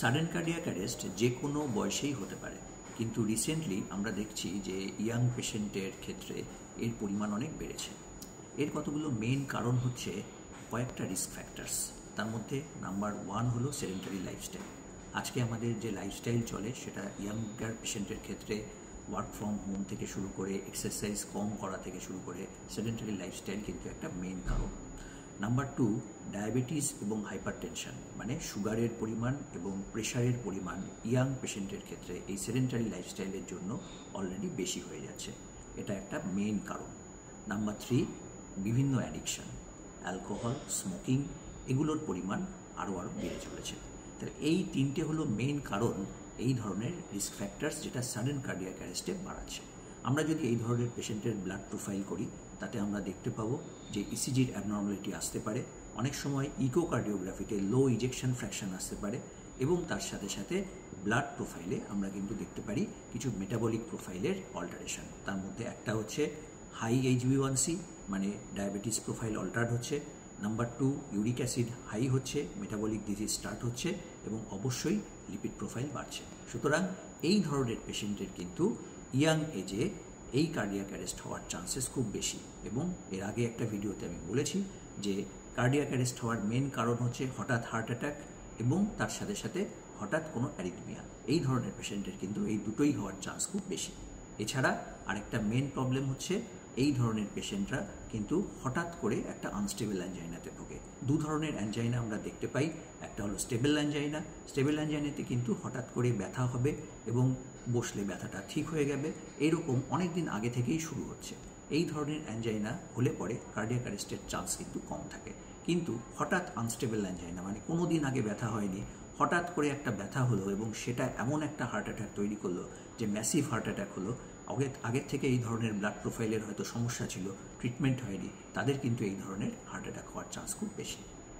Sudden cardiac arrest যে কোনো বয়সেই হতে পারে, কিন্তু রিসেন্টলি আমরা দেখছি যে ইয়াং পেশেন্টের ক্ষেত্রে এর পরিমাণ অনেক বেড়েছে। এর কতগুলো মেইন কারণ হচ্ছে কয়েকটা রিস্ক ফ্যাক্টরস। তার মধ্যে নাম্বার 1 হলো সেডেন্টারি লাইফস্টাইল। আজকে আমাদের যে লাইফস্টাইল চলে সেটা ইয়াঙ্গার পেশেন্টের ক্ষেত্রে ওয়ার্ক ফ্রম হোম থেকে শুরু করে এক্সারসাইজ কম করা থেকে শুরু করে সেডেন্টারি লাইফস্টাইল কিন্তু একটা মেইন কারণ। নাম্বার 2, ডায়াবেটিস এবং হাইপারটেনশন, মানে সুগারের পরিমাণ এবং প্রেশারের পরিমাণ ইয়াং পেশেন্টের ক্ষেত্রে এই সেডেন্টারি লাইফস্টাইলের জন্য অলরেডি বেশি হয়ে যাচ্ছে, এটা একটা মেইন কারণ। নাম্বার 3, বিভিন্ন অ্যাডিকশন, অ্যালকোহল, স্মোকিং, এগুলোর পরিমাণ আরও বেড়ে চলেছে। তাহলে এই তিনটে হলো মেইন কারণ এই ধরনের রিস্ক ফ্যাক্টরস যেটা সাডেন কার্ডিয়াক অ্যারেস্টে বাড়াচ্ছে। আমরা যদি এই ধরনের পেশেন্টের ব্লাড প্রোফাইল করি তাতে আমরা দেখতে পাবো যে ইসিজির অ্যাবনর্মালিটি আসতে পারে, অনেক সময় ইকোকার্ডিওগ্রাফিতে লো ইজেকশন ফ্র্যাকশন আসতে পারে, এবং তার সাথে সাথে ব্লাড প্রোফাইলে আমরা কিন্তু দেখতে পারি কিছু মেটাবলিক প্রোফাইলের অল্টারেশন। তার মধ্যে একটা হচ্ছে হাই HbA1c, মানে ডায়াবেটিস প্রোফাইল অল্টার্ড হচ্ছে। নাম্বার 2, ইউরিক অ্যাসিড হাই হচ্ছে, মেটাবলিক ডিজিজ স্টার্ট হচ্ছে, এবং অবশ্যই লিপিড প্রোফাইল বাড়ছে। সুতরাং এই ধরনের পেশেন্টের কিন্তু ইয়াং এজে এই কার্ডিয়াক অ্যারেস্ট হওয়ার চান্সেস খুব বেশি। এবং এর আগে একটা ভিডিওতে আমি বলেছি যে কার্ডিয়াক অ্যারেস্ট হওয়ার মেন কারণ হচ্ছে হঠাৎ হার্ট অ্যাটাক এবং তার সাথে সাথে হঠাৎ কোনো অ্যারিথমিয়া। এই ধরনের পেশেন্টের কিন্তু এই দুটোই হওয়ার চান্স খুব বেশি। এছাড়া আরেকটা মেন প্রবলেম হচ্ছে এই ধরনের পেশেন্টরা কিন্তু হঠাৎ করে একটা আনস্টেবল অ্যাঞ্জাইনাতে ভোগে। দু ধরনের অ্যাঞ্জাইনা আমরা দেখতে পাই, একটা হলো স্টেবল অ্যাঞ্জাইনা। স্টেবল অ্যাঞ্জাইনাতে কিন্তু হঠাৎ করে ব্যথা হবে এবং বসলে ব্যথাটা ঠিক হয়ে যাবে, এরকম অনেক দিন আগে থেকেই শুরু হচ্ছে। এই ধরনের অ্যাঞ্জাইনা হলে পরে কার্ডিয়াক অ্যারেস্টের চান্স কিন্তু কম থাকে। কিন্তু হঠাৎ আনস্টেবল অ্যাঞ্জাইনা, মানে কোনো দিন আগে ব্যথা হয়নি, হঠাৎ করে একটা ব্যথা হলো এবং সেটা এমন একটা হার্ট অ্যাটাক তৈরি করলো যে ম্যাসিভ হার্ট অ্যাটাক হলো, আগের থেকে এই ধরনের ব্লাড প্রোফাইলের হয়তো সমস্যা ছিল, ট্রিটমেন্ট হয়নি, তাদের কিন্তু এই ধরনের হার্ট অ্যাটাক হওয়ার চান্স খুব বেশি।